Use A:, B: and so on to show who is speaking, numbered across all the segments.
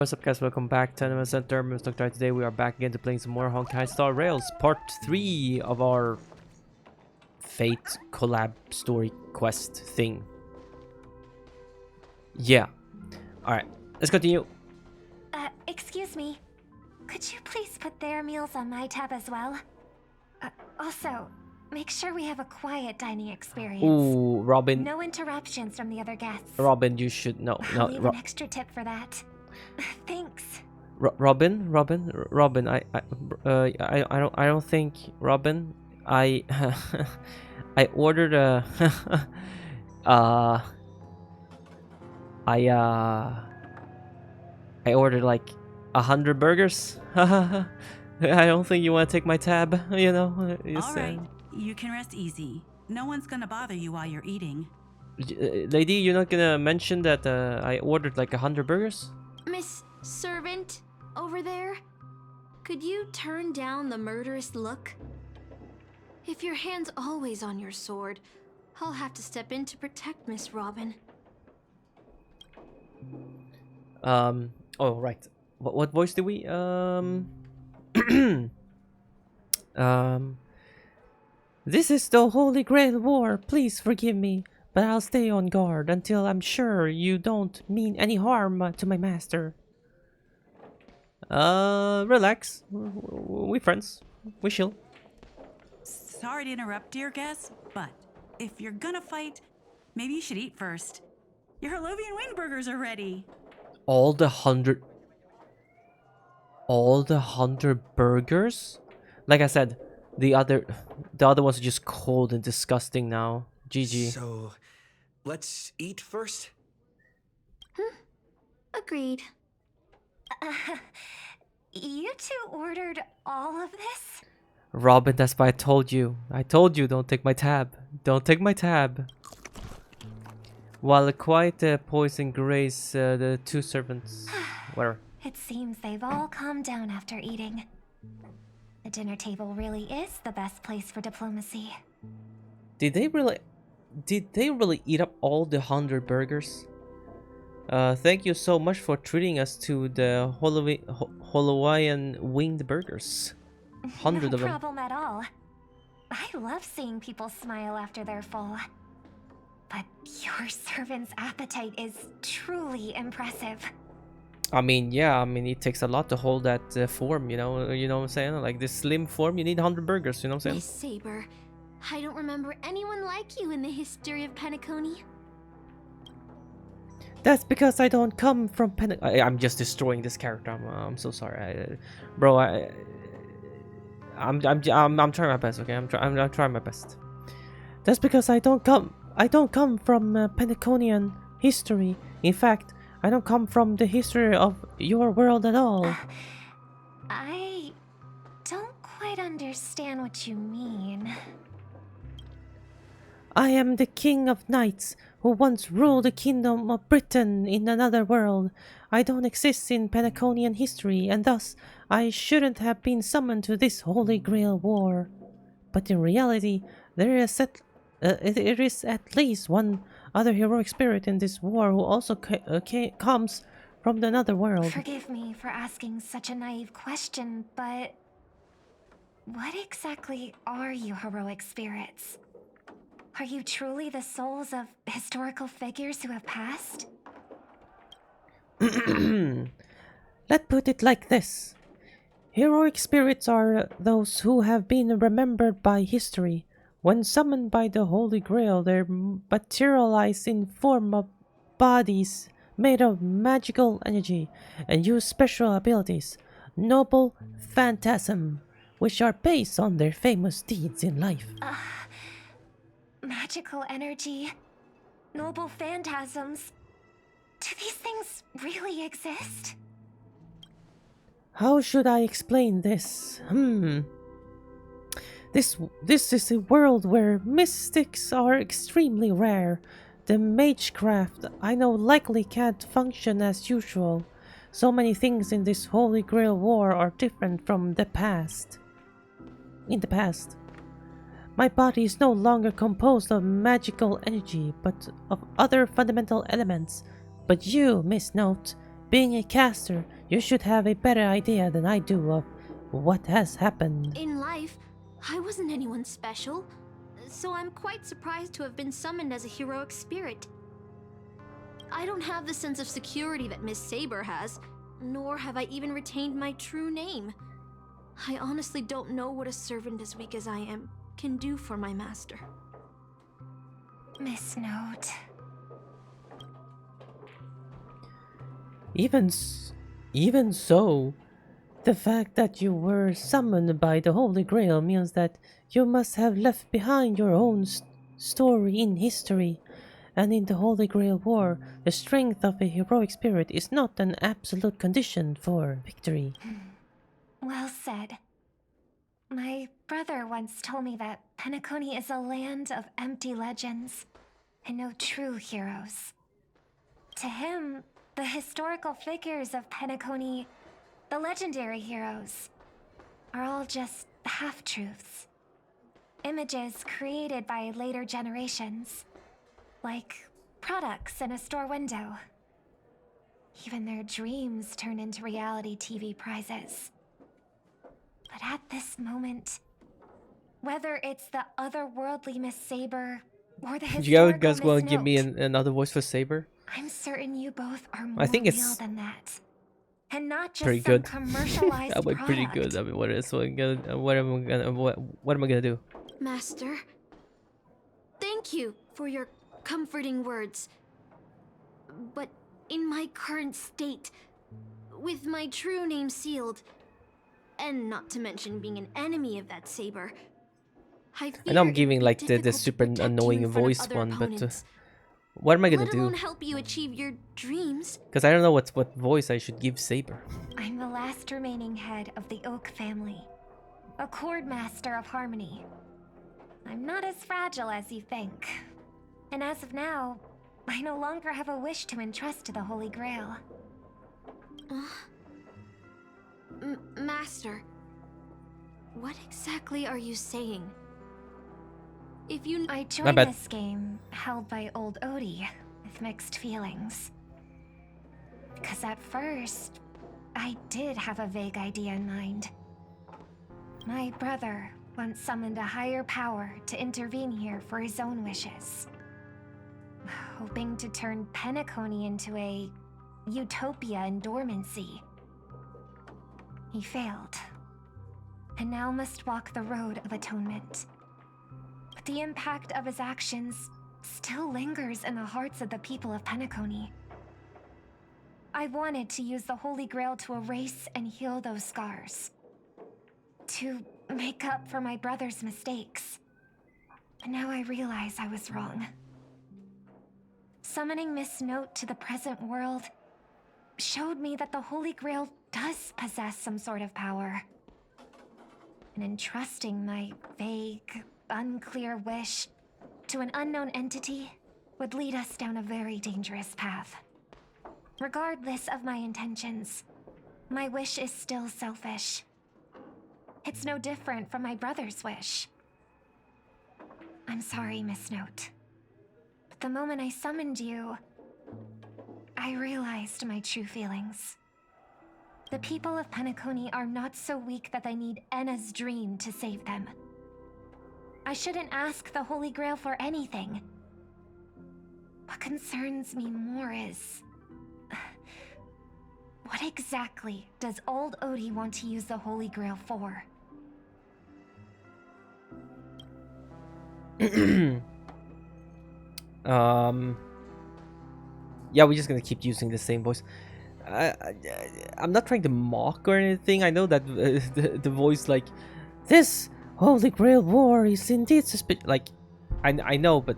A: What's up guys, welcome back to AnimeHealthcenter. I'm Mr. Doctor. Today we are back again to playing some more Honkai Star Rails, part 3 of our Fate collab story quest thing. Yeah. Alright, let's continue.
B: Excuse me. Could you please put their meals on my tab as well? Also, make sure we have a quiet dining experience.
A: Ooh, Robin.
B: No interruptions from the other guests.
A: Robin, you should no.
B: I'll leave an extra tip for that. Thanks.
A: Robin. I don't think Robin. I ordered a. I ordered like 100 burgers. I don't think you want to take my tab. You know.
C: All right, you can rest easy. No one's gonna bother you while you're eating.
A: Lady, you're not gonna mention that I ordered like 100 burgers?
D: Miss Servant, over there? Could you turn down the murderous look? If your hand's always on your sword, I'll have to step in to protect Miss Robin.
A: Oh, right. What voice do we, This is the Holy Grail War. Please forgive me, but I'll stay on guard until I'm sure you don't mean any harm to my master. Relax. We friends. We chill.
C: Sorry to interrupt, dear guest, but if you're gonna fight, maybe you should eat first. Your Harlovian wing burgers are ready.
A: All the 100 burgers? Like I said, the other ones are just cold and disgusting now. GG.
E: So, let's eat first?
D: Agreed.
B: You two ordered all of this?
A: Robin, that's why I told you. Don't take my tab. Don't take my tab. While a quiet poison grace the two servants. Where?
B: It seems they've all calmed down after eating. The dinner table really is the best place for diplomacy.
A: Did they really eat up all the 100 burgers? Thank you so much for treating us to the Hawaiian winged burgers. 100
B: no
A: of them.
B: problem at all. I love seeing people smile after they're full. But your servant's appetite is truly impressive.
A: I mean, yeah, it takes a lot to hold that form, you know what I'm saying? Like this slim form, you need 100 burgers, you know what I'm
D: Miss
A: saying?
D: Saber, I don't remember anyone like you in the history of Penacony.
A: That's because I don't come from I'm just destroying this character. I'm so sorry, I'm trying my best. Okay, I'm trying my best. That's because I don't come from Penaconian history. In fact, I don't come from the history of your world at all.
B: I don't quite understand what you mean.
A: I am the king of knights who once ruled the kingdom of Britain in another world. I don't exist in Penaconian history, and thus I shouldn't have been summoned to this Holy Grail War. But in reality, there is at least one other heroic spirit in this war who also comes from another world.
B: Forgive me for asking such a naive question, but what exactly are you heroic spirits? Are you truly the souls of historical figures who have passed?
A: Let's put it like this. Heroic spirits are those who have been remembered by history. When summoned by the Holy Grail, they materialize in form of bodies made of magical energy and use special abilities, noble phantasm, which are based on their famous deeds in life.
B: Magical energy, noble phantasms. Do these things really exist?
A: How should I explain this? This is a world where mystics are extremely rare. The magecraft I know likely can't function as usual. So many things in this Holy Grail War are different from the past. In the past, my body is no longer composed of magical energy, but of other fundamental elements. But you, Miss Note, Being a caster, you should have a better idea than I do of what has happened.
D: In life, I wasn't anyone special, so I'm quite surprised to have been summoned as a heroic spirit. I don't have the sense of security that Miss Saber has, nor have I even retained my true name. I honestly don't know what a servant as weak as I am can do for my master.
B: Miss Note.
A: Even so, the fact that you were summoned by the Holy Grail means that you must have left behind your own story in history. And in the Holy Grail War, the strength of a heroic spirit is not an absolute condition for victory.
B: Well said. My brother once told me that Penacony is a land of empty legends and no true heroes. To him, the historical figures of Penacony, the legendary heroes, are all just half-truths. Images created by later generations, like products in a store window. Even their dreams turn into reality TV prizes. But at this moment, whether it's the otherworldly Miss Saber or the
A: You
B: historical
A: guys
B: Miss
A: want to give me
B: Note,
A: another voice for Saber?
B: I'm certain you both are more
A: I think
B: real
A: it's
B: than that. And not just
A: pretty
B: some
A: good.
B: commercialized
A: That went pretty
B: product.
A: good. I mean, what am I gonna do?
D: Master, thank you for your comforting words. But in my current state, with my true name sealed, and not to mention being an enemy of that saber, I
A: know I'm
D: fear
A: giving
D: it'd be
A: like the
D: difficult to
A: super
D: protect you
A: annoying
D: in front of
A: voice
D: other
A: one, but
D: opponents.
A: what am I gonna
D: Let alone
A: do?
D: help you achieve your dreams.
A: Because I don't know what voice I should give Saber.
B: I'm the last remaining head of the Oak family, a chord master of harmony. I'm not as fragile as you think. And as of now, I no longer have a wish to entrust to the Holy Grail.
D: Master, what exactly are you saying? If you...
B: I
A: My
B: joined
A: bad.
B: this game held by old Odie with mixed feelings. Because at first, I did have a vague idea in mind. My brother once summoned a higher power to intervene here for his own wishes, hoping to turn Penacony into a utopia in dormancy. He failed, and now must walk the road of atonement. But the impact of his actions still lingers in the hearts of the people of Penacony. I wanted to use the Holy Grail to erase and heal those scars, to make up for my brother's mistakes. And now I realize I was wrong. Summoning Miss Note to the present world showed me that the Holy Grail does possess some sort of power. And entrusting my vague, unclear wish to an unknown entity would lead us down a very dangerous path. Regardless of my intentions, my wish is still selfish. It's no different from my brother's wish. I'm sorry, Miss Note. But the moment I summoned you, I realized my true feelings. The people of Penacony are not so weak that they need Enna's dream to save them. I shouldn't ask the Holy Grail for anything. What concerns me more is... what exactly does old Odie want to use the Holy Grail for?
A: Yeah, we're just gonna keep using the same voice. I'm not trying to mock or anything. I know that the voice, like, this Holy Grail War is indeed suspicious. Like, I know, but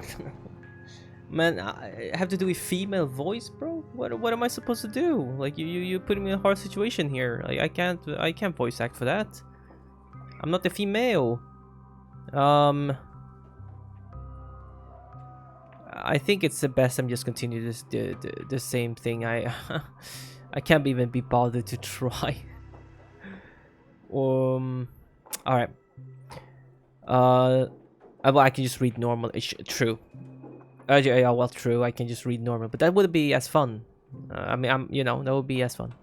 A: man, I have to do a female voice, bro. What am I supposed to do? Like, you putting me in a hard situation here. Like, I can't voice act for that. I'm not a female. I think it's the best I'm just continue this the same thing. I can't even be bothered to try. All right. Well, I can just read normal. True. Yeah, well, true. I can just read normal, but that wouldn't be as fun. I mean, you know, that would be as fun.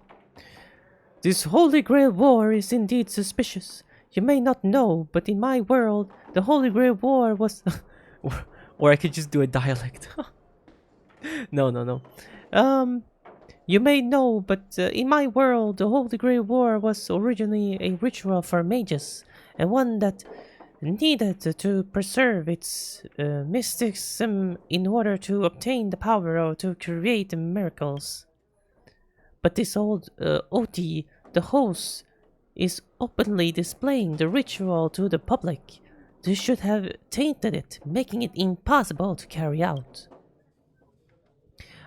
A: This Holy Grail War is indeed suspicious. You may not know, but in my world, the Holy Grail War was... or I could just do a dialect. No. You may know, but in my world, the Holy Grail War was originally a ritual for mages, and one that needed to preserve its mysticism in order to obtain the power to create miracles. But this old OT, the host, is openly displaying the ritual to the public. This should have tainted it, making it impossible to carry out.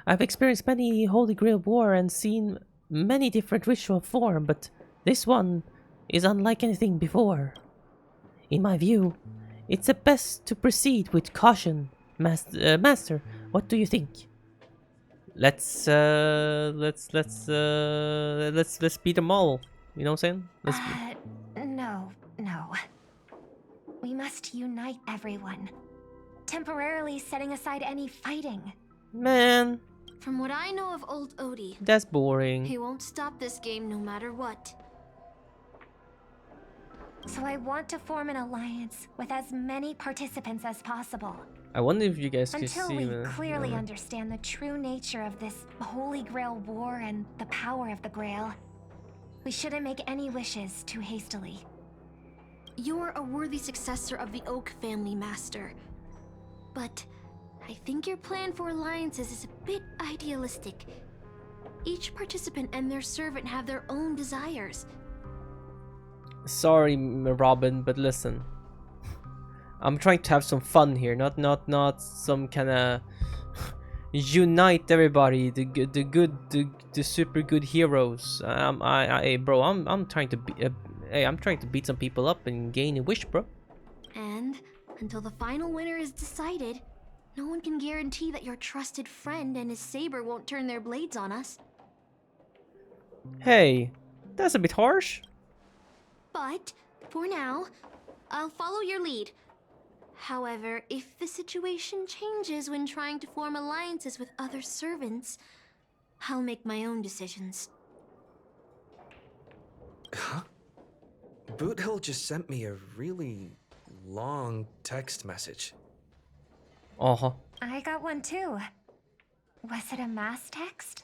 A: I've experienced many Holy Grail War and seen many different ritual form, but this one is unlike anything before. In my view, it's best to proceed with caution. Master, what do you think? Let's beat them all. You know what I'm saying?
B: No. We must unite everyone, temporarily setting aside any fighting.
A: Man,
D: From what I know of old Odie,
A: that's boring.
D: he won't stop this game no matter what.
B: So I want to form an alliance with as many participants as possible.
A: I wonder if you guys could
B: Until
A: see
B: we clearly understand the true nature of this Holy Grail War and the power of the Grail, we shouldn't make any wishes too hastily.
D: You're a worthy successor of the Oak family, Master. But I think your plan for alliances is a bit idealistic. Each participant and their servant have their own desires.
A: Sorry, Robin, but listen. I'm trying to have some fun here, not some kind of unite everybody, the super good heroes. Bro, I'm trying to be, I'm trying to beat some people up and gain a wish, bro.
D: And until the final winner is decided, no one can guarantee that your trusted friend and his saber won't turn their blades on us.
A: Hey, that's a bit harsh.
D: But for now, I'll follow your lead. However, if the situation changes when trying to form alliances with other servants, I'll make my own decisions.
E: Huh? Boothill just sent me a really long text message.
A: Uh-huh.
B: I got one too. Was it a mass text?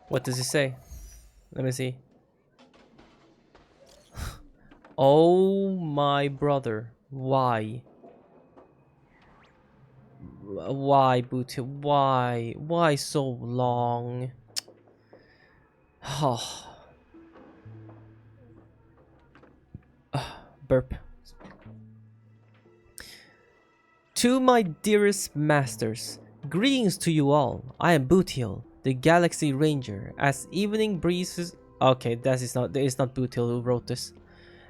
A: What does it say? Let me see. Oh my brother. Why? Why, Booty? Why? Why so long? Oh. Burp. To my dearest masters, greetings to you all. I am Bootiel, the Galaxy Ranger. As evening breezes... Okay, it's not Bootiel who wrote this.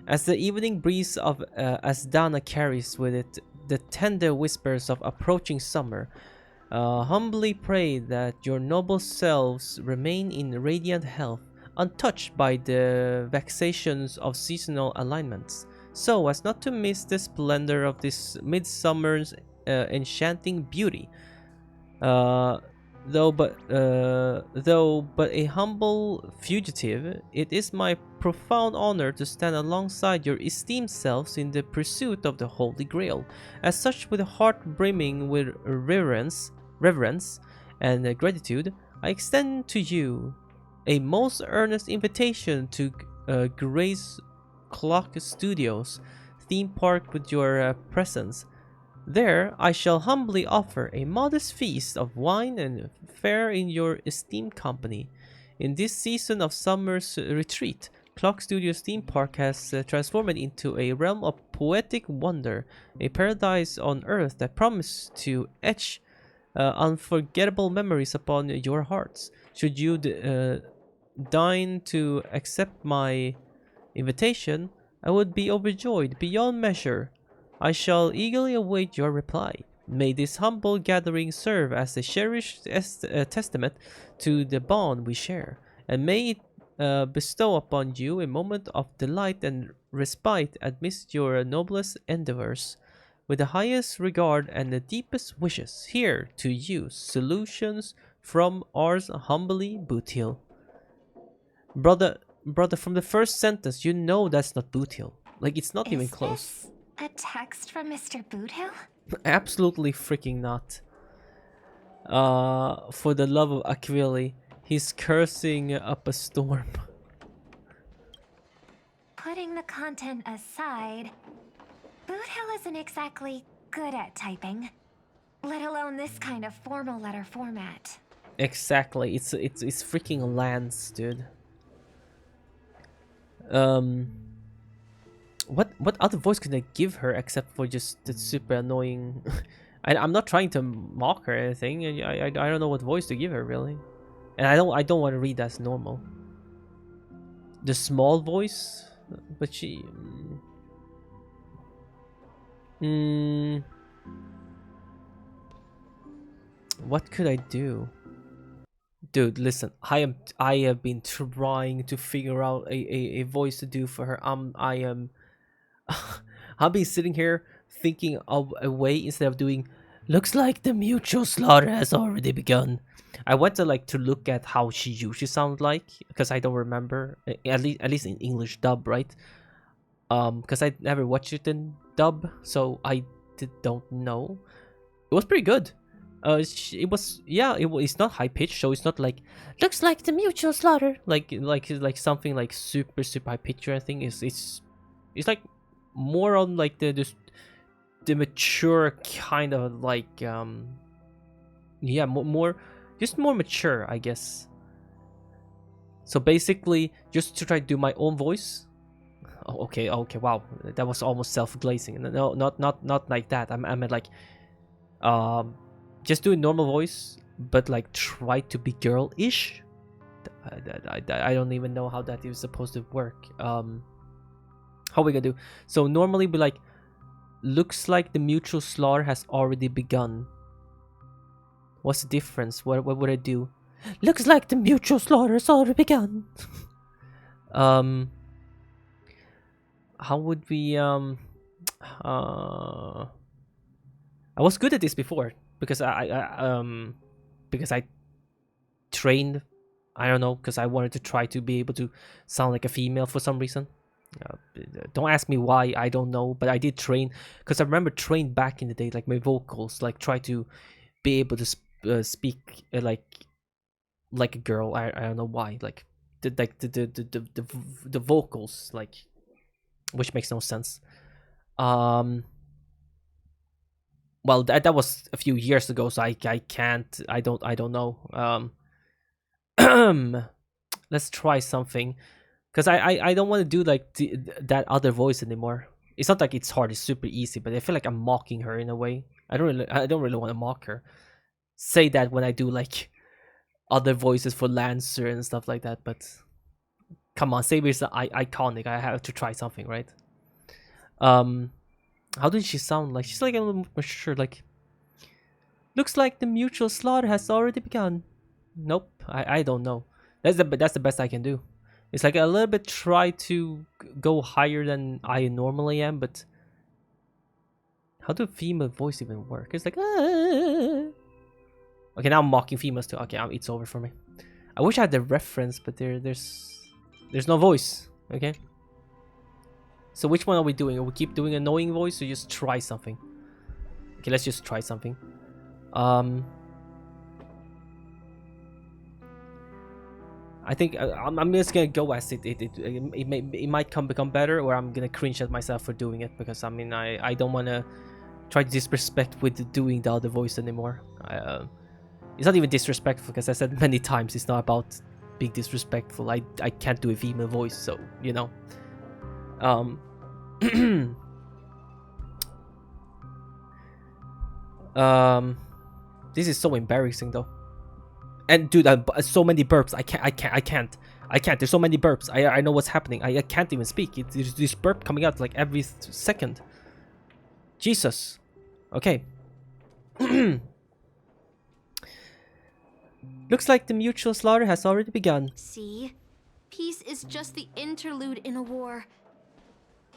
A: As the evening breeze of Asdana carries with it the tender whispers of approaching summer, humbly pray that your noble selves remain in radiant health, untouched by the vexations of seasonal alignments, so as not to miss the splendor of this midsummer's enchanting beauty. Though but a humble fugitive, it is my profound honor to stand alongside your esteemed selves in the pursuit of the Holy Grail. As such, with a heart brimming with reverence and gratitude, I extend to you a most earnest invitation to grace Clock Studios theme park with your presence. There, I shall humbly offer a modest feast of wine and fare in your esteemed company. In this season of summer's retreat, Clock Studios theme park has transformed into a realm of poetic wonder, a paradise on earth that promises to etch unforgettable memories upon your hearts. Should you deign to accept my invitation, I would be overjoyed beyond measure. I shall eagerly await your reply. May this humble gathering serve as a cherished testament to the bond we share, and may it bestow upon you a moment of delight and respite amidst your noblest endeavors. With the highest regard and the deepest wishes, here to you solutions from ours humbly, Bootil. Brother, from the first sentence, you know that's not Bootil. Like, it's not even close.
B: Is this a text from Mr. Boothill?
A: Absolutely freaking not. For the love of Aquili, he's cursing up a storm.
B: Putting the content aside, Boothill isn't exactly good at typing, let alone this kind of formal letter format.
A: Exactly, it's freaking Lance, dude. What other voice can I give her except for just the super annoying? I'm not trying to mock her or anything. I don't know what voice to give her really, and I don't want to read as normal. The small voice, but she. What could I do? Dude, listen. I have been trying to figure out a voice to do for her. I've been sitting here thinking of a way instead of doing. Looks like the mutual slaughter has already begun. I went to look at how she usually sounds like because I don't remember at least in English dub, right? Because I never watched it in dub, so I don't know. It was pretty good. It was, yeah. It's not high pitched, so it's not like looks like the mutual slaughter, like something like super high pitched. I think it's like more on like the mature kind of like yeah, more just more mature, I guess. So basically, just to try to do my own voice. Oh, okay, wow, that was almost self-glazing. No, not like that. I meant like just do a normal voice, but like try to be girl-ish. I don't even know how that is supposed to work. How we gonna do? So normally be like, looks like the mutual slaughter has already begun. What's the difference? What would I do? Looks like the mutual slaughter has already begun. How would we I was good at this before because I trained. I don't know, because I wanted to try to be able to sound like a female for some reason. Don't ask me why, I don't know, but I did train because I remember trained back in the day, like my vocals, like try to be able to speak like a girl. I don't know why, like the vocals, like, which makes no sense. Well, that was a few years ago, so I can't, I don't know. Let's try something, because I don't want to do like that other voice anymore. It's not like it's hard, it's super easy, but I feel like I'm mocking her in a way. I don't really want to mock her. Say that when I do like other voices for Lancer and stuff like that, but come on, Saber is iconic. I have to try something, right? How did she sound like? She's like a little more sure, like, looks like the mutual slaughter has already begun. Nope, I don't know. That's the best I can do. It's like a little bit try to go higher than I normally am, but how do female voice even work? It's like, ah. Okay, now I'm mocking females too. Okay, it's over for me. I wish I had the reference, but there's no voice. Okay. So which one are we doing? Are we keep doing annoying voice or just try something? Okay, let's just try something. I think I'm just gonna go as it might become better, or I'm gonna cringe at myself for doing it, because I mean I don't want to try to disrespect with doing the other voice anymore. It's not even disrespectful, because I said many times it's not about being disrespectful. I can't do a female voice, so you know. This is so embarrassing though. And dude, so many burps. I can't. There's so many burps. I know what's happening. I can't even speak. There's this burp coming out like every second. Jesus. Okay. Looks like the mutual slaughter has already begun.
D: See? Peace is just the interlude in a war.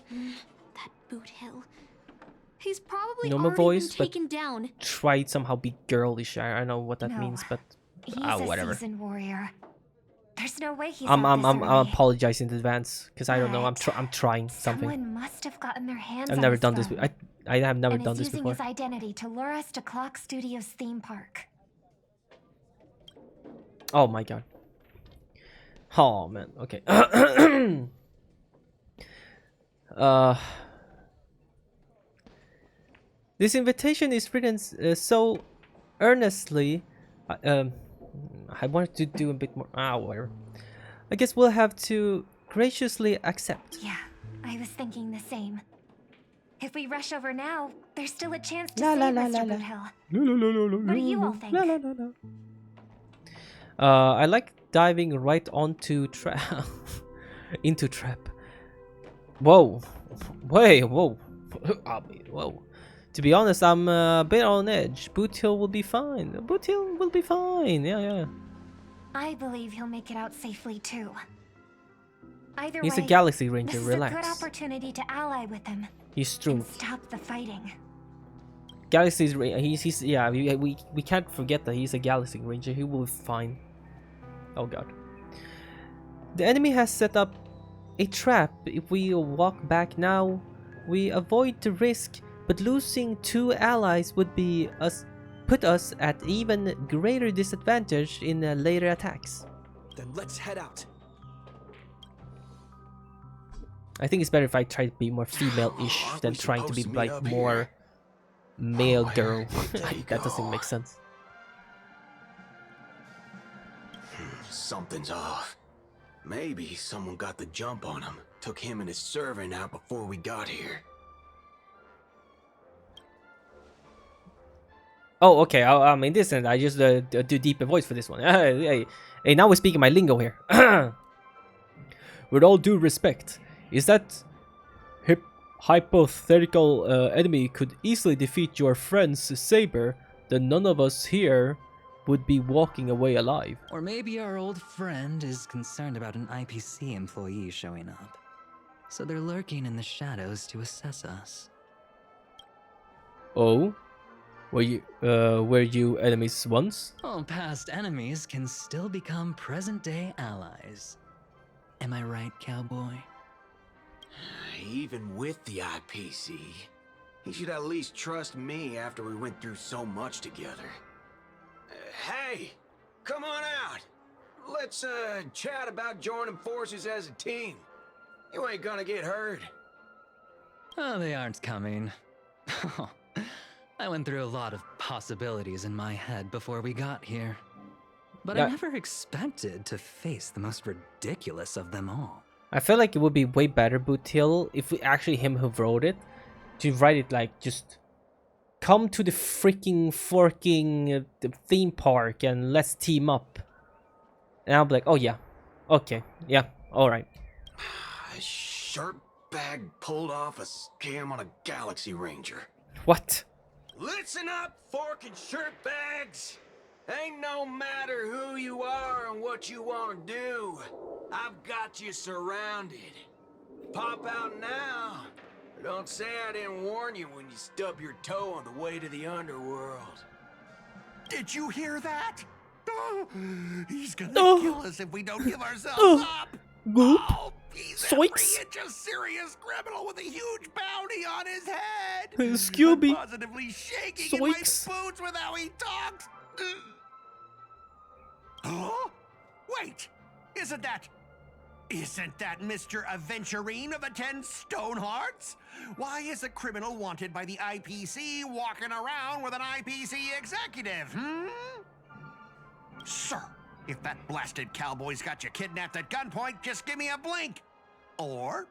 D: That Boothill. He's probably
A: Normal
D: already
A: voice,
D: been taken down.
A: Try somehow be girlish. I know what that means, but
B: He's a
A: whatever.
B: seasoned warrior. There's no way he's
A: I'm
B: out this early.
A: apologizing in advance because I don't know. I'm
B: But
A: trying something.
B: Someone must have gotten their hands
A: I've
B: on
A: never
B: his
A: done this.
B: phone
A: I have never
B: and
A: done
B: is
A: this
B: using
A: before.
B: his identity to lure us to Clock Studios theme park.
A: Oh my god. Oh man. Okay. This invitation is written so earnestly. I wanted to do a bit more. Whatever. I guess we'll have to graciously accept.
B: Yeah, I was thinking the same. If we rush over now, there's still a chance to
A: La, la,
B: save
A: la,
B: Mr.
A: la, la.
B: Boothill. What do you all think?
A: I like diving right onto trap into trap. Whoa, wait, whoa, whoa. To be honest, I'm a bit on edge. Boothill will be fine. Boothill will be fine. Yeah.
B: I believe he'll make it out safely too. Either
A: He's
B: way,
A: a Galaxy Ranger.
B: this is
A: Relax.
B: a good opportunity to ally with him
A: He's true.
B: and stop the fighting.
A: Galaxy's he's yeah. We can't forget that he's a Galaxy Ranger. He will be fine. Oh god. The enemy has set up a trap. If we walk back now, we avoid the risk, but losing 2 allies would be put us at even greater disadvantage in later attacks.
E: Then let's head out.
A: I think it's better if I try to be more female-ish
E: Aren't
A: than
E: we
A: trying to be
E: supposed to meet
A: like
E: up here?
A: more male
E: Oh,
A: girl.
E: there you
A: That doesn't
E: go.
A: make sense.
F: Something's off. Maybe someone got the jump on him. Took him and his servant out before we got here.
A: Oh, okay. In this end, I just do deeper voice for this one. Hey, now we're speaking my lingo here. With all due respect, is that hypothetical enemy could easily defeat your friend's saber, then none of us here would be walking away alive.
G: Or maybe our old friend is concerned about an IPC employee showing up. So they're lurking in the shadows to assess us.
A: Oh? Were you enemies once?
G: Oh, past enemies can still become present-day allies. Am I right, cowboy?
F: Even with the IPC, he should at least trust me after we went through so much together. Hey, come on out. Let's chat about joining forces as a team. You ain't gonna get hurt.
G: Oh, they aren't coming. I went through a lot of possibilities in my head before we got here. But
A: Yeah.
G: I never expected to face the most ridiculous of them all.
A: I feel like it would be way better, Boothill, if we actually him who wrote it, to write it like just come to the freaking forking the theme park and let's team up. And I'll be like, oh yeah, okay, yeah, all right.
F: A sharp bag pulled off a scam on a Galaxy Ranger.
A: What?
F: Listen up, fork and shirt bags. Ain't no matter who you are and what you want to do. I've got you surrounded. Pop out now. Don't say I didn't warn you when you stub your toe on the way to the underworld.
H: Did you hear that? Oh, he's gonna
A: Oh.
H: kill us if we don't give ourselves
A: Oh.
H: up.
A: Goop.
H: Oh, he's
A: Zoinks.
H: every inch a serious criminal with a huge bounty on his head.
A: Scooby.
H: I'm positively shaking in my
A: Zoinks.
H: boots with how he talks. Oh, wait, isn't that Mr. Aventurine of the 10 Stone Hearts? Why is a criminal wanted by the IPC walking around with an IPC executive, Sir, if that blasted cowboy's got you kidnapped at gunpoint, just give me a blink. Or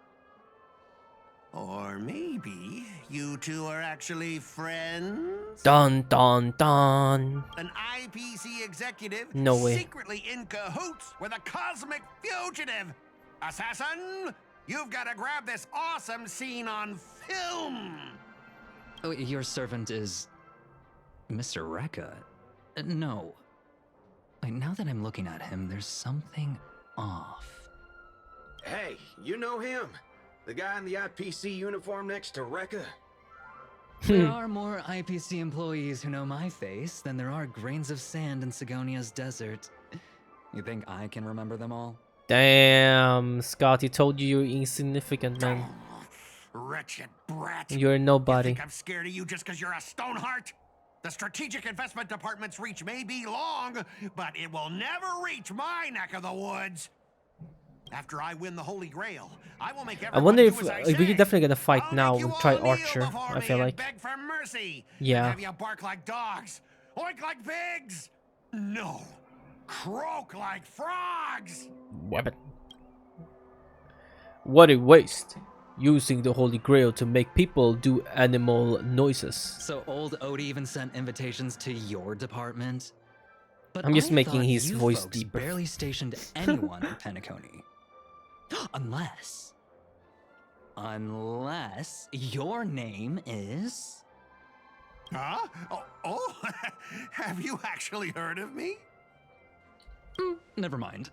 H: maybe you two are actually friends?
A: Dun dun dun.
H: An IPC executive
A: No way.
H: secretly in cahoots with a cosmic fugitive. Assassin, you've got to grab this awesome scene on film.
G: Oh, your servant is... Mr. Rekka? No. Wait, now that I'm looking at him, there's something off.
F: Hey, you know him? The guy in the IPC uniform next to Rekka?
G: There are more IPC employees who know my face than there are grains of sand in Sigonia's desert. You think I can remember them all?
A: Damn, Scotty told you you're insignificant, man.
H: Wretched brat.
A: You're
H: You
A: nobody.
H: think I'm scared of you just because you're a Stoneheart? The Strategic Investment Department's reach may be long, but it will never reach my neck of the woods. After I win the Holy Grail, I will make
A: I
H: everyone
A: wonder
H: do
A: if
H: as I
A: we're
H: say.
A: definitely gonna fight
H: I'll
A: now
H: make you
A: and
H: all
A: try
H: kneel
A: Archer.
H: before
A: I feel
H: me
A: like.
H: and beg for mercy.
A: Yeah.
H: And have you bark like dogs, oink like pigs. No, croak like frogs.
A: Weapon. What a waste. Using the Holy Grail to make people do animal noises.
G: So old Odie even sent invitations to your department? But
A: I'm just
G: I
A: making
G: thought
A: his
G: you
A: voice
G: folks
A: deeper.
G: barely stationed anyone in Penacony. Unless your name is...
H: Huh? Oh, have you actually heard of me?
G: Never mind.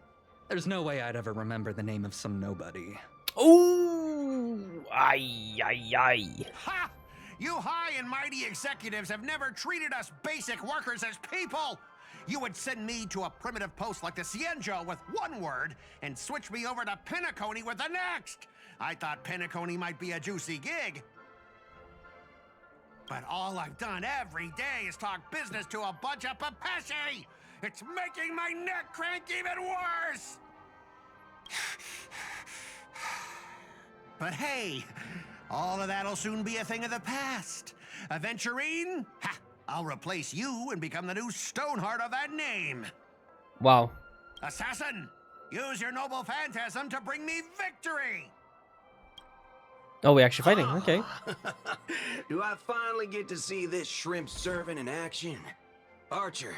G: There's no way I'd ever remember the name of some nobody.
A: Oh, ay, ay, ay.
H: Ha! You high and mighty executives have never treated us basic workers as people. You would send me to a primitive post like the Cienjo with one word and switch me over to Penacony with the next. I thought Penacony might be a juicy gig. But all I've done every day is talk business to a bunch of papashi. It's making my neck crank even worse. But hey, all of that'll soon be a thing of the past. Aventurine, ha! I'll replace you and become the new Stoneheart of that name.
A: Wow.
H: Assassin, use your noble phantasm to bring me victory.
A: Oh, we're actually fighting. Okay.
F: Do I finally get to see this shrimp servant in action? Archer,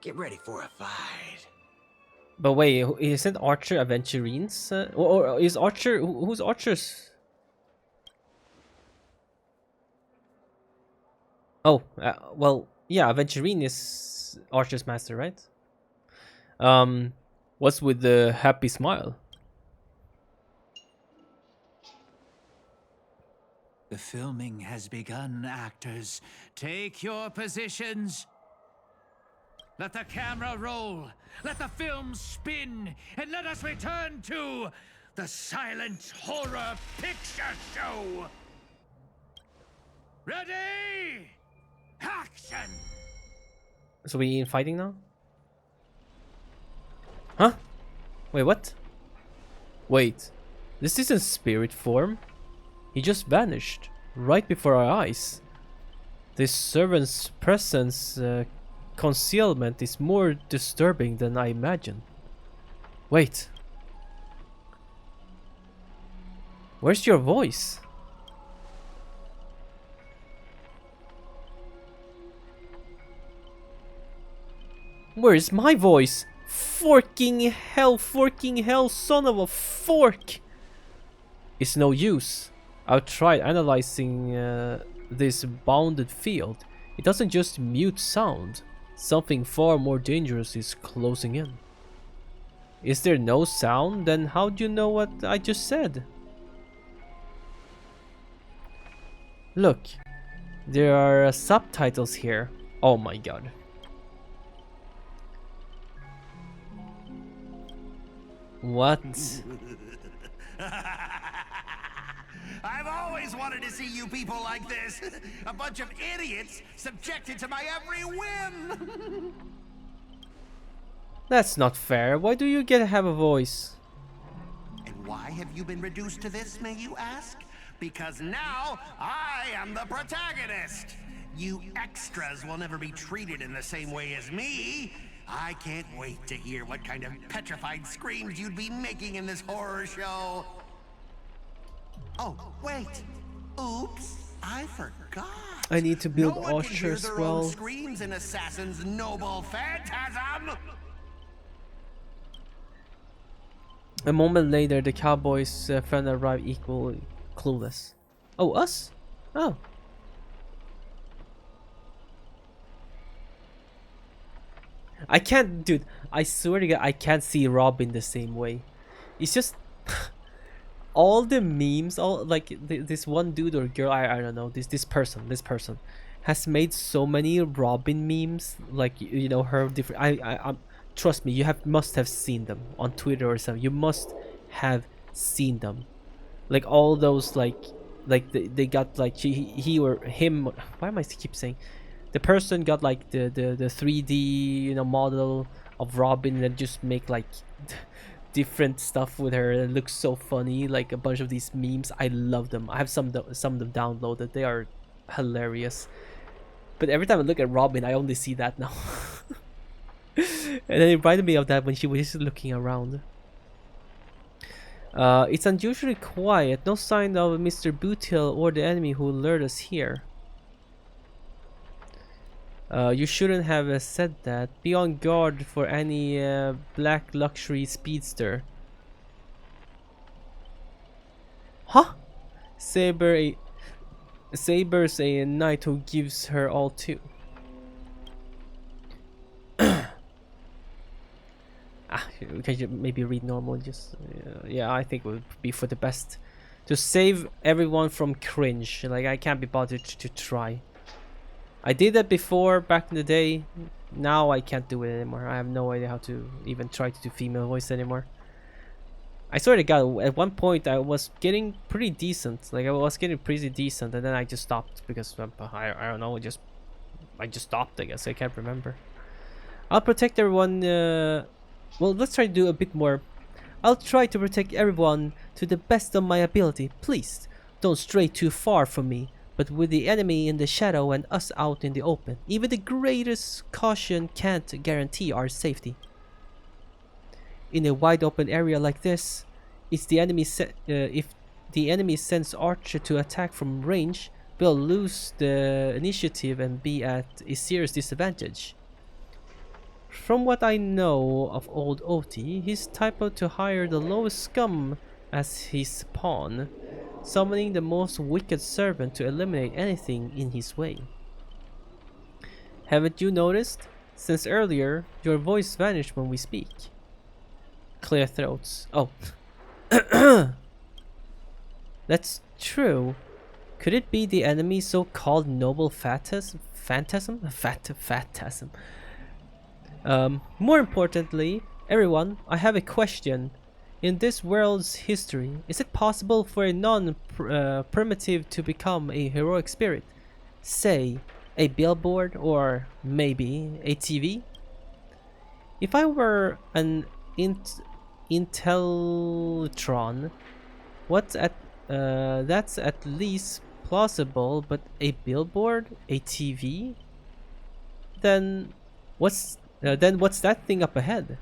F: get ready for a fight.
A: But wait, isn't Archer Aventurines? Or is Archer... Who's Archer's? Oh, well, yeah, Aventurine is Archer's master, right? What's with the happy smile?
I: The filming has begun, actors. Take your positions. Let the camera roll. Let the film spin. And let us return to the silent horror picture show. Ready? Action!
A: So we in fighting now? Huh? Wait, what? Wait, this isn't spirit form. He just vanished right before our eyes. This servant's presence concealment is more disturbing than I imagined. Wait. Where's your voice? Where is my voice? Forking hell, son of a fork! It's no use. I've tried analyzing this bounded field. It doesn't just mute sound. Something far more dangerous is closing in. Is there no sound? Then how do you know what I just said? Look, there are subtitles here. Oh my god. What?
H: I've always wanted to see you people like this. A bunch of idiots subjected to my every whim.
A: That's not fair. Why do you get to have a voice?
H: And why have you been reduced to this, may you ask? Because now I am the protagonist. You extras will never be treated in the same way as me. I can't wait to hear what kind of petrified screams you'd be making in this horror show. Oh, wait. Oops, I forgot.
A: I need to build
H: no one can hear
A: Archer as
H: their
A: well.
H: own screams in Assassin's noble phantasm.
A: A moment later, the cowboy's friend arrived equally clueless. Oh, us? Oh. I can't, dude, I swear to God, I can't see Robin the same way. It's just... all the memes, all like this one dude or girl, I don't know, this person has made so many Robin memes. Like you know her different. I trust me, you must have seen them on Twitter or something. You must have seen them. Like all those like they got like he or him. Why am I keep saying? The person got like the 3D, you know, model of Robin and just make like different stuff with her. It looks so funny, like a bunch of these memes. I love them. I have some of them downloaded. They are hilarious. But every time I look at Robin, I only see that now. And it reminded me of that when she was just looking around. It's unusually quiet. No sign of Mr. Boothill or the enemy who lured us here. You shouldn't have said that. Be on guard for any black luxury speedster. Huh? Saber's a knight who gives her all too. Can you maybe read normal? Just yeah, I think it would be for the best to save everyone from cringe. Like I can't be bothered to try. I did that before back in the day. Now I can't do it anymore. I have no idea how to even try to do female voice anymore. I swear to God, at one point I was getting pretty decent. Like I was getting pretty decent, and then I just stopped because I don't know. I just stopped. I guess I can't remember. I'll protect everyone. Well, let's try to do a bit more. I'll try to protect everyone to the best of my ability. Please don't stray too far from me. But with the enemy in the shadow and us out in the open, even the greatest caution can't guarantee our safety. In a wide open area like this, if the enemy sends Archer to attack from range, we'll lose the initiative and be at a serious disadvantage. From what I know of old Oti, he's typed to hire the lowest scum as his pawn, summoning the most wicked servant to eliminate anything in his way. Haven't you noticed? Since earlier, your voice vanished when we speak. Clear throats. Oh. That's true. Could it be the enemy's so-called noble phantasm? Phantasm. More importantly, everyone, I have a question. In this world's history, is it possible for a non-primitive to become a heroic spirit? Say, a billboard or maybe a TV? If I were an Inteltron, that's at least plausible, but a billboard, a TV? Then what's that thing up ahead?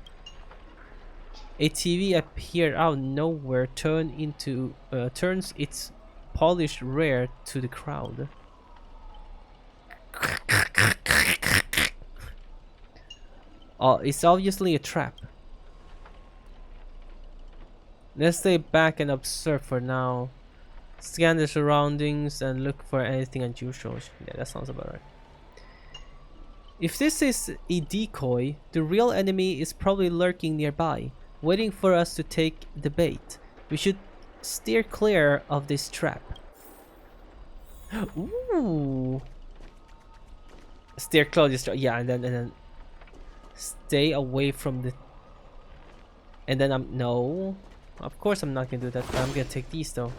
A: A TV appeared out of nowhere, turns its polished rear to the crowd. Oh, it's obviously a trap. Let's stay back and observe for now. Scan the surroundings and look for anything unusual. Yeah, that sounds about right. If this is a decoy, the real enemy is probably lurking nearby, waiting for us to take the bait. We should steer clear of this trap. Ooh. Steer clear of this trap. Yeah, and then stay away from the. And then no. Of course I'm not gonna do that. I'm gonna take these though.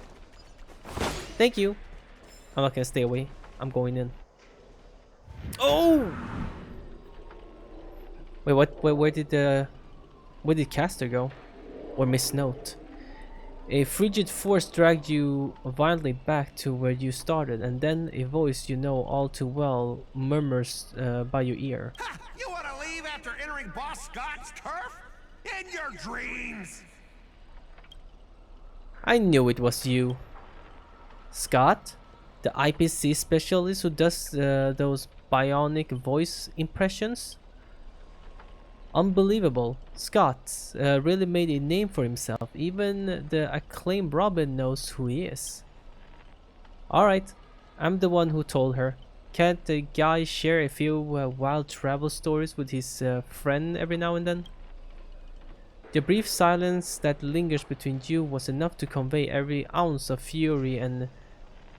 A: Thank you. I'm not gonna stay away. I'm going in. Oh. Wait, what? Where did Caster go? Or Miss Note? A frigid force dragged you violently back to where you started, and then a voice you know all too well murmurs by your ear.
H: Ha! You want to leave after entering Boss Scott's turf? In your dreams!
A: I knew it was you. Scott? The IPC specialist who does those bionic voice impressions? Unbelievable. Scott really made a name for himself. Even the acclaimed Robin knows who he is. Alright, I'm the one who told her. Can't the guy share a few wild travel stories with his friend every now and then? The brief silence that lingers between you was enough to convey every ounce of fury and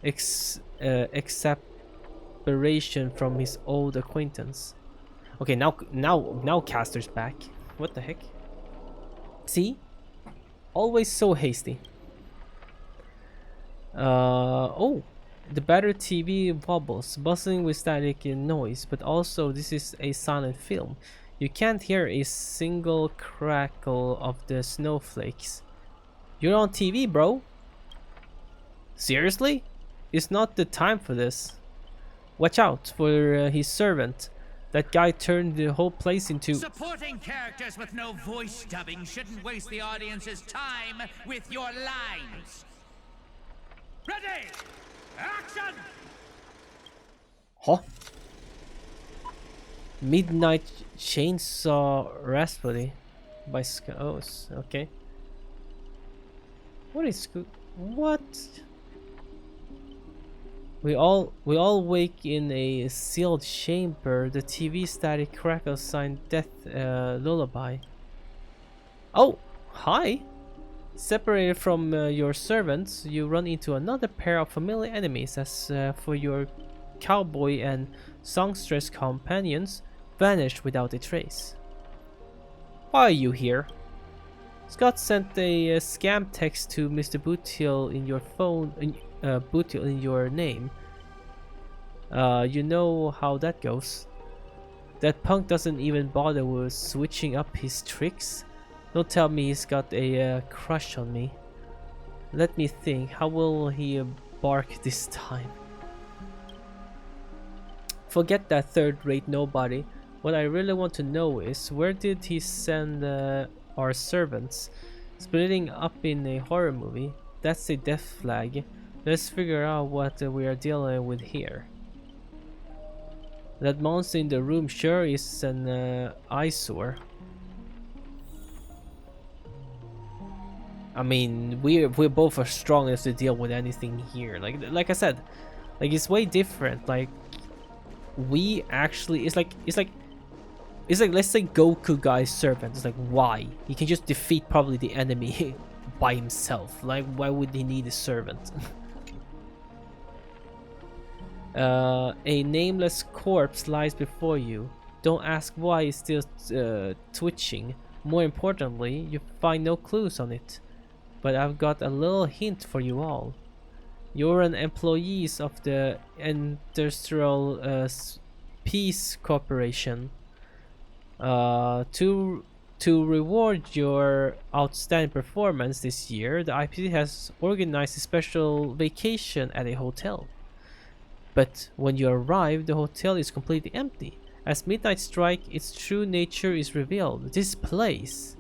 A: exasperation from his old acquaintance. Okay, now Caster's back. What the heck? See? Always so hasty. Oh, the battered TV wobbles, buzzing with static and noise, but also this is a silent film. You can't hear a single crackle of the snowflakes. You're on TV, bro. Seriously? It's not the time for this. Watch out for his servant. That guy turned the whole place into...
I: Supporting characters with no voice dubbing shouldn't waste the audience's time with your lines. Ready! Action!
A: Huh? Midnight Chainsaw Raspberry by Skaos. Okay. What is what? We all wake in a sealed chamber. The TV static crackles sign death lullaby. Oh, hi. Separated from your servants, you run into another pair of familiar enemies. As for your cowboy and songstress companions, vanished without a trace. Why are you here? Scott sent a scam text to Mr. Bootiel in your phone, Bootiel in your name. You know how that goes. That punk doesn't even bother with switching up his tricks. Don't tell me he's got a crush on me. Let me think, how will he bark this time? Forget that third-rate nobody. What I really want to know is, where did he send our servants? Splitting up in a horror movie? That's a death flag. Let's figure out what we are dealing with here. That monster in the room sure is an eyesore. I mean, we're both as strong as to deal with anything here. Like I said, like it's way different. Like we actually, it's like let's say Goku guy's servant. It's like, why? He can just defeat probably the enemy by himself. Like, why would he need a servant? A nameless corpse lies before you. Don't ask why it's still twitching. More importantly, you find no clues on it. But I've got a little hint for you all. You're an employee of the Industrial Peace Corporation. To reward your outstanding performance this year, the IPC has organized a special vacation at a hotel. But when you arrive, the hotel is completely empty. As midnight strike, its true nature is revealed. This place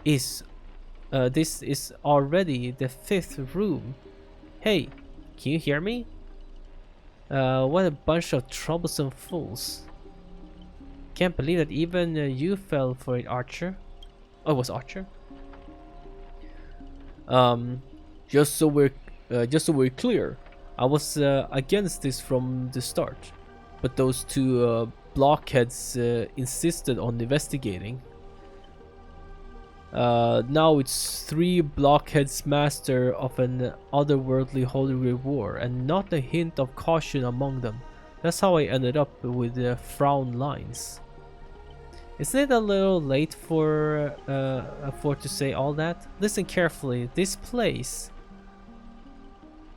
A: is this is already the 5th room. Hey, can you hear me? What a bunch of troublesome fools. Can't believe that even you fell for it, Archer. Oh, it was Archer? Just so we're clear, I was against this from the start, but those two blockheads insisted on investigating. Now it's 3 blockheads master of an otherworldly holy war, and not a hint of caution among them. That's how I ended up with the frown lines. Isn't it a little late for to say all that? Listen carefully. This place,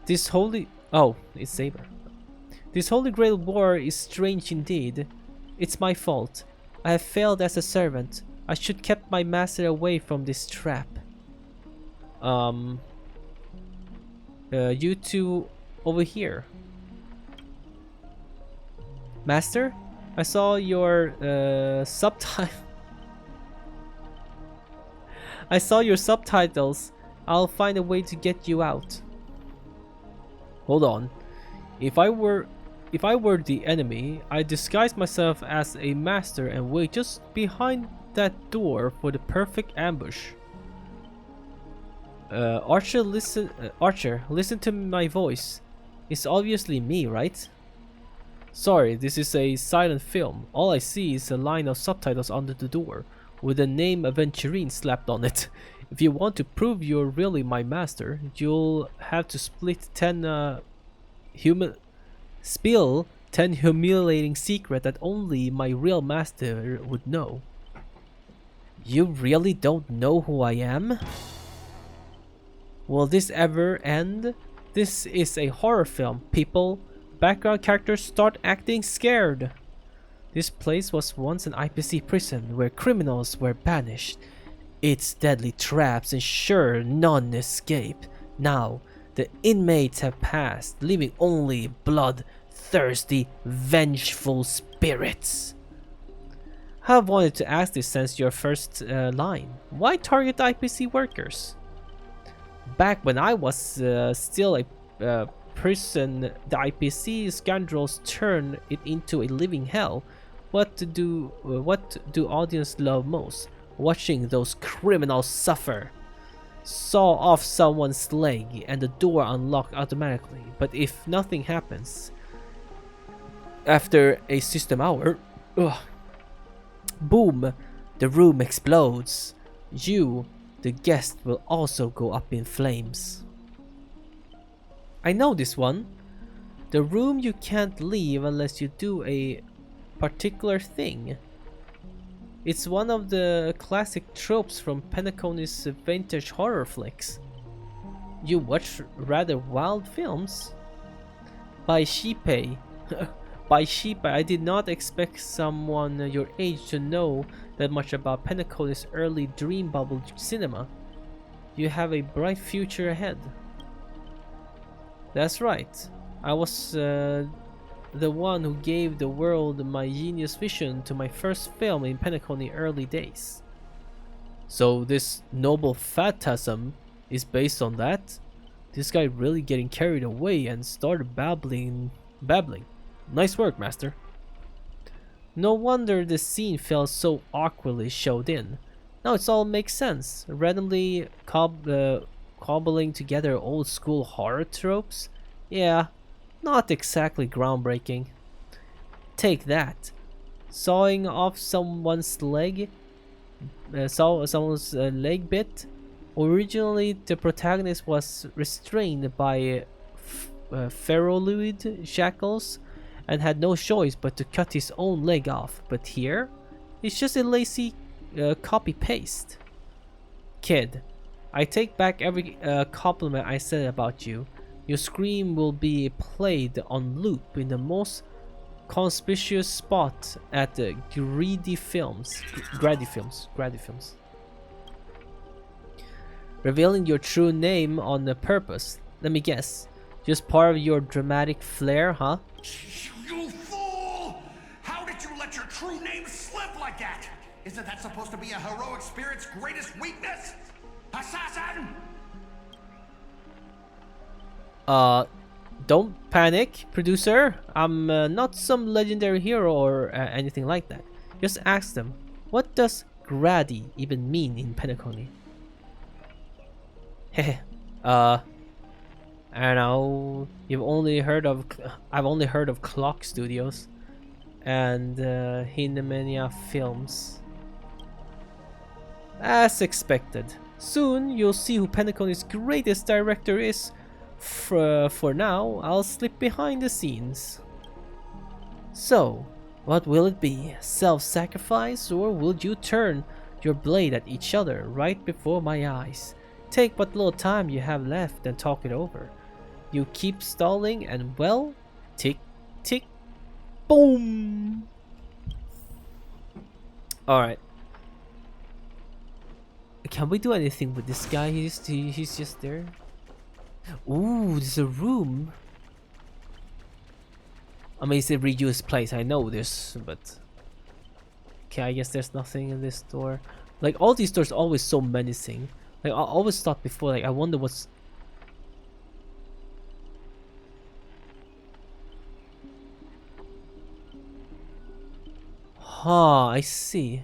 A: this holy... Oh, it's Saber. This Holy Grail war is strange indeed. It's my fault. I have failed as a servant. I should kept my master away from this trap. You two over here. Master, I saw your subtitle. I saw your subtitles. I'll find a way to get you out. Hold on. If I were the enemy, I'd disguise myself as a master and wait just behind that door for the perfect ambush. Archer, listen to my voice. It's obviously me, right? Sorry, this is a silent film. All I see is a line of subtitles under the door. with the name Aventurine slapped on it. If you want to prove you're really my master, you'll have to spill 10 humiliating secrets that only my real master would know. You really don't know who I am? Will this ever end? This is a horror film, people. Background characters start acting scared. This place was once an IPC prison where criminals were banished. Its deadly traps ensure none escape. Now, the inmates have passed, leaving only blood-thirsty, vengeful spirits. I've wanted to ask this since your first line. Why target IPC workers? Back when I was still a prison, the IPC scoundrels turned it into a living hell. What do audience love most? Watching those criminals suffer. Saw off someone's leg and the door unlocked automatically, but if nothing happens after a system hour, boom, the room explodes. You, the guest, will also go up in flames. I know this one. The room you can't leave unless you do a particular thing. It's one of the classic tropes from Penacony's vintage horror flicks. You watch rather wild films. By Shippei. By Shippei, I did not expect someone your age to know that much about Penacony's early dream bubble cinema. You have a bright future ahead. That's right. I was the one who gave the world my genius vision to my first film in Penacony early days. So this noble phantasm is based on that? This guy really getting carried away and started babbling. Nice work, master. No wonder the scene felt so awkwardly showed in. Now it all makes sense. Randomly cobbling together old school horror tropes? Yeah, not exactly groundbreaking. Take that. Sawing off someone's leg, someone's leg bit. Originally, the protagonist was restrained by ferrolead shackles and had no choice but to cut his own leg off. But here, it's just a lazy copy-paste. Kid, I take back every compliment I said about you. Your scream will be played on loop in the most conspicuous spot at the Grady Films. Revealing your true name on the purpose. Let me guess. Just part of your dramatic flair, huh?
H: You fool! How did you let your true name slip like that? Isn't that supposed to be a heroic spirit's greatest weakness? Assassin!
A: Don't panic, producer. I'm not some legendary hero or anything like that. Just ask them, what does Grady even mean in Penacony? Heh, I don't know. I've only heard of Clock Studios and Hinemania Films. As expected. Soon you'll see who Penacony's greatest director is. For now, I'll slip behind the scenes. So, what will it be? Self-sacrifice, or will you turn your blade at each other right before my eyes? Take what little time you have left and talk it over. You keep stalling and, well, tick, tick, boom! Alright. Can we do anything with this guy? He's just there. Ooh, there's a room. I mean, it's a reused place. I know this, but okay, I guess there's nothing in this door. Like, all these doors are always so menacing. Like, I always thought before, like, I wonder what's... Huh, I see.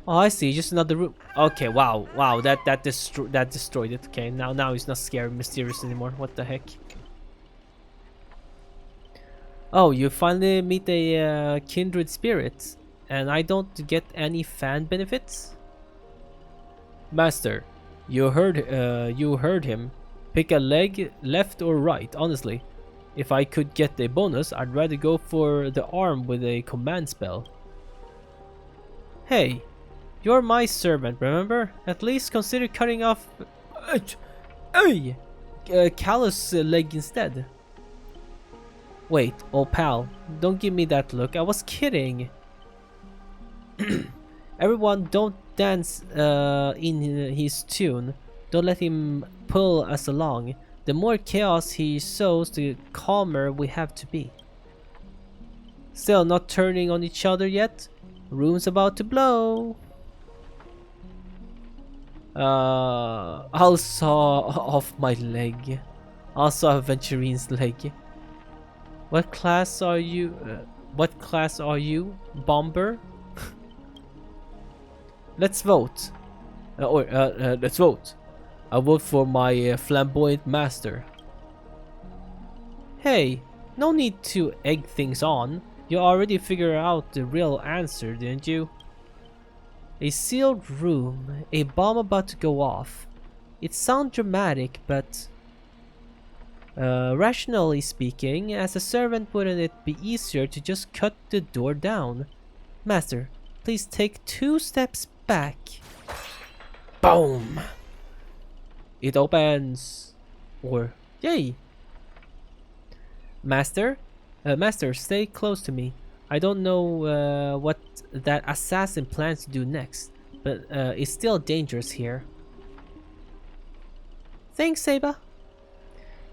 A: Oh, I see. Just another room. Okay, wow, that destroyed it. Okay, now it's not scary, mysterious anymore. What the heck? Oh, you finally meet a kindred spirit. and I don't get any fan benefits? Master, you heard him. Pick a leg, left or right, honestly. If I could get a bonus, I'd rather go for the arm with a command spell. Hey, you're my servant, remember? At least consider cutting off Callus' leg instead. Wait, oh pal, don't give me that look, I was kidding. Everyone, don't dance in his tune. Don't let him pull us along. The more chaos he sows, the calmer we have to be. Still not turning on each other yet? Room's about to blow. I'll saw off my leg. I'll saw Aventurine's leg. What class are you? Bomber? Let's vote. Let's vote. I vote for my flamboyant master. Hey, no need to egg things on. You already figured out the real answer, didn't you? A sealed room, a bomb about to go off. It sounds dramatic, but rationally speaking, as a servant, wouldn't it be easier to just cut the door down? Master, please take 2 steps back. Boom! It opens. Or, yay! Master, stay close to me. I don't know what that assassin plans to do next, but it's still dangerous here. Thanks, Seba.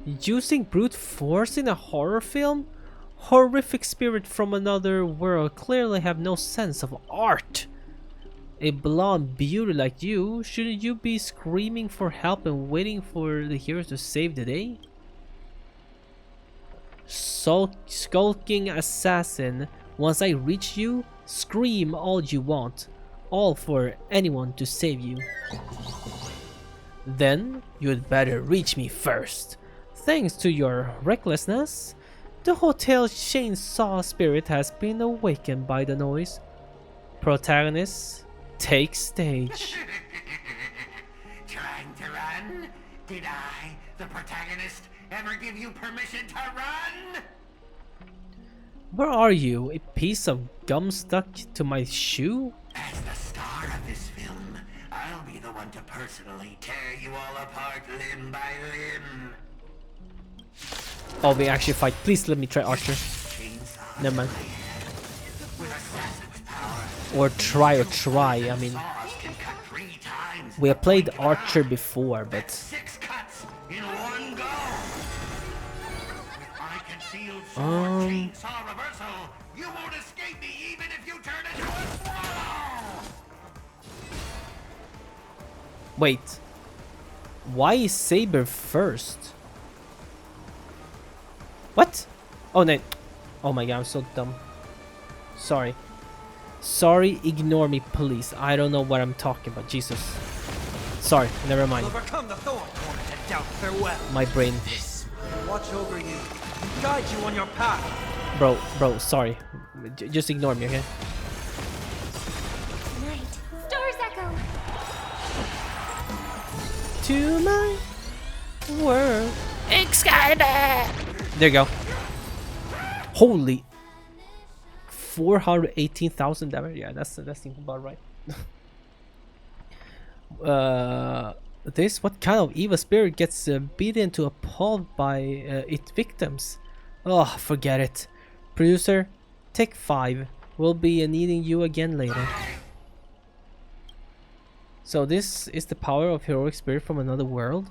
A: Using brute force in a horror film? Horrific spirit from another world clearly have no sense of art. A blonde beauty like you, shouldn't you be screaming for help and waiting for the heroes to save the day? Skulking assassin, once I reach you, scream all you want, all for anyone to save you. Then you'd better reach me first. Thanks to your recklessness, the hotel chainsaw spirit has been awakened by the noise. Protagonist, take stage.
H: Trying to run? Did I, the protagonist, ever give you permission to run?
A: Where are you? A piece of gum stuck to my shoe?
H: As the star of this film, I'll be the one to personally tear you all apart limb by limb.
A: Oh, we actually fight. Please let me try Archer.
H: Chainsaw
A: Never mind.
H: with assassin's power.
A: Or try. I mean,
H: Saws can cut 3 times.
A: we have played Archer before, but
H: 6 cuts in one go. With my concealed sword chainsaw reversal, you won't escape me even if you turn into a swallow.
A: wait. Why is Saber first? What? Oh no. Oh my god, I'm so dumb. Sorry. Sorry, ignore me, please. I don't know what I'm talking about. Jesus. Sorry, never mind.
F: Overcome the thorn to doubt farewell.
A: My brain.
F: Watch over you and guide you on your path.
A: Bro, sorry. Just ignore me, okay?
B: Night. Stars echo.
A: To my world. Excalibur! There you go. Holy 418,000 damage. Yeah, that seems about right. What kind of evil spirit gets beaten to a pulp by its victims? Oh, forget it. Producer, take 5. We'll be needing you again later. So this is the power of heroic spirit from another world?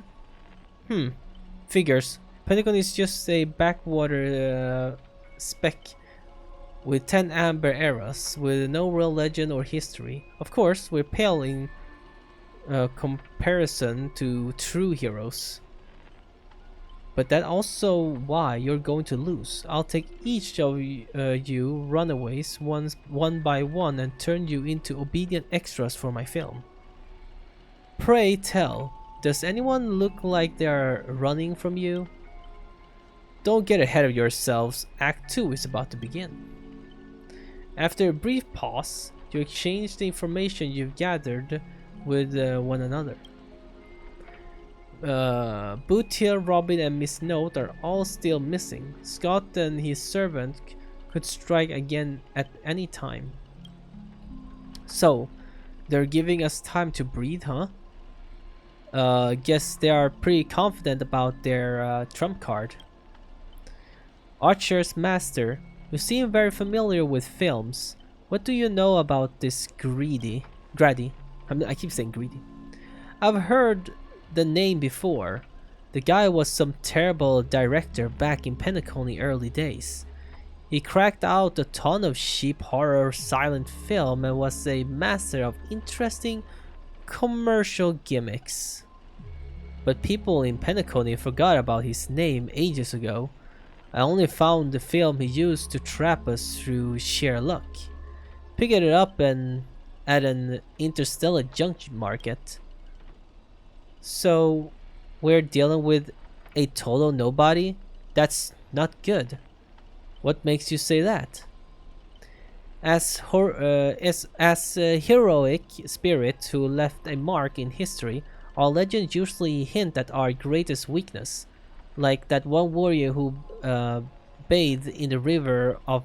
A: Figures. Pentagon is just a backwater speck with 10 amber eras with no real legend or history. Of course, we're pale in comparison to true heroes. But that's also why you're going to lose. I'll take each of you runaways one by one and turn you into obedient extras for my film. Pray tell, does anyone look like they're running from you? Don't get ahead of yourselves. Act 2 is about to begin. After a brief pause, you exchange the information you've gathered with one another. Bootier, Robin, and Miss Note are all still missing. Scott and his servant could strike again at any time. So, they're giving us time to breathe, huh? Guess they are pretty confident about their trump card. Archer's master, you seem very familiar with films. What do you know about this Grady? I keep saying Greedy. I've heard the name before. The guy was some terrible director back in Penacony early days. He cracked out a ton of cheap horror silent film and was a master of interesting commercial gimmicks. But people in Penacony forgot about his name ages ago. I only found the film he used to trap us through sheer luck. Picked it up and at an interstellar junk market. So, we're dealing with a total nobody? That's not good. What makes you say that? As a heroic spirit who left a mark in history, our legends usually hint at our greatest weakness. Like that one warrior who bathed in the river of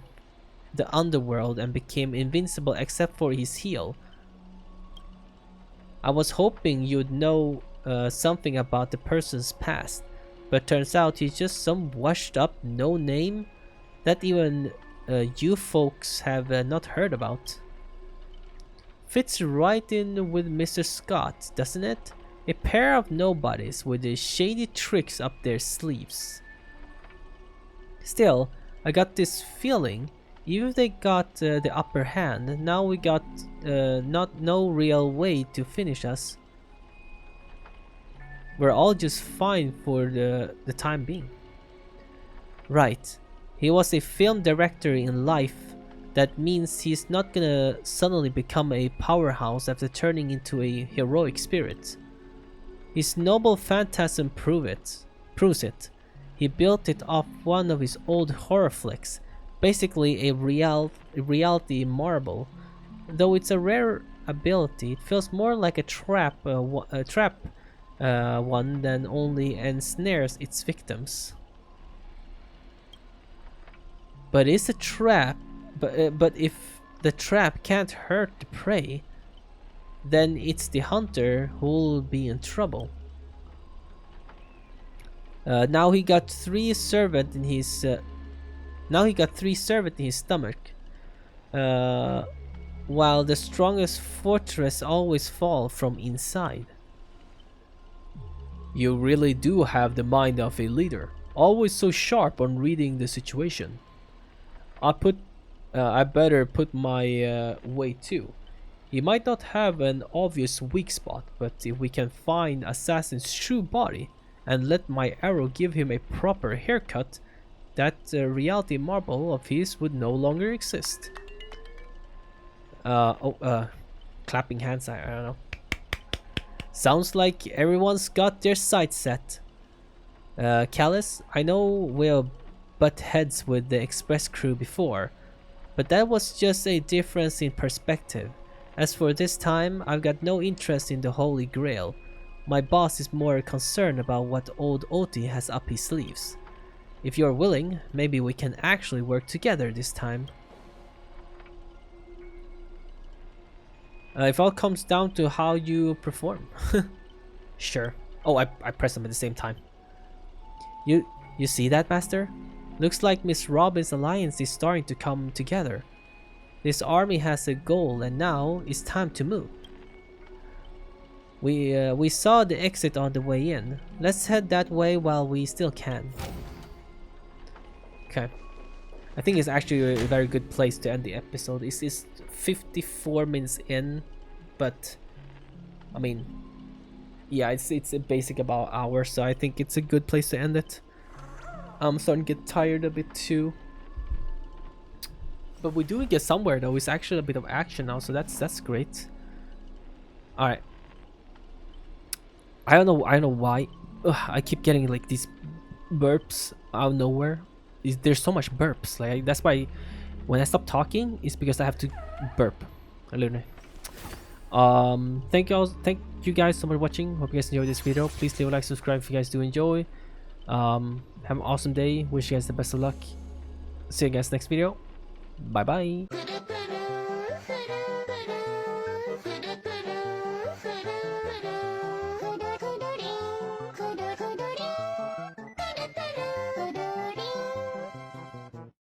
A: the underworld and became invincible except for his heel. I was hoping you'd know something about the person's past, but turns out he's just some washed up no name that even you folks have not heard about. Fits right in with Mr. Scott, doesn't it? A pair of nobodies with the shady tricks up their sleeves. Still, I got this feeling, even if they got the upper hand, now we got no real way to finish us. We're all just fine for the time being. Right. He was a film director in life. That means he's not gonna suddenly become a powerhouse after turning into a heroic spirit. His noble phantasm proves it. He built it off one of his old horror flicks, basically a reality marble. Though it's a rare ability, it feels more like a trap one than only ensnares its victims. But if the trap can't hurt the prey, then it's the hunter who'll be in trouble. Now he got three servants in his stomach. While the strongest fortress always fall from inside. You really do have the mind of a leader, always so sharp on reading the situation. I better put my weight too. He might not have an obvious weak spot, but if we can find Assassin's true body and let my arrow give him a proper haircut, that reality marble of his would no longer exist. Clapping hands, I don't know. Sounds like everyone's got their sights set. Callus, I know we'll butt heads with the express crew before, but that was just a difference in perspective. As for this time, I've got no interest in the Holy Grail. My boss is more concerned about what old Oti has up his sleeves. If you're willing, maybe we can actually work together this time. If all comes down to how you perform. Sure. Oh, I pressed them at the same time. You see that, Master? Looks like Miss Robin's alliance is starting to come together. This army has a goal and now it's time to move. We saw the exit on the way in. Let's head that way while we still can. Okay. I think it's actually a very good place to end the episode. It's 54 minutes in, but I mean, yeah, it's a basic about hour, so I think it's a good place to end it. I'm starting to get tired a bit too. But we do get somewhere though. It's actually a bit of action now, so that's great. Alright. I don't know why. I keep getting like these burps out of nowhere. There's so much burps. Like that's why When I stop talking, it's because I have to burp. Literally. Thank you guys so much for watching. Hope you guys enjoyed this video. Please leave a like, subscribe if you guys do enjoy. Have an awesome day. Wish you guys the best of luck. See you guys next video. Bye bye.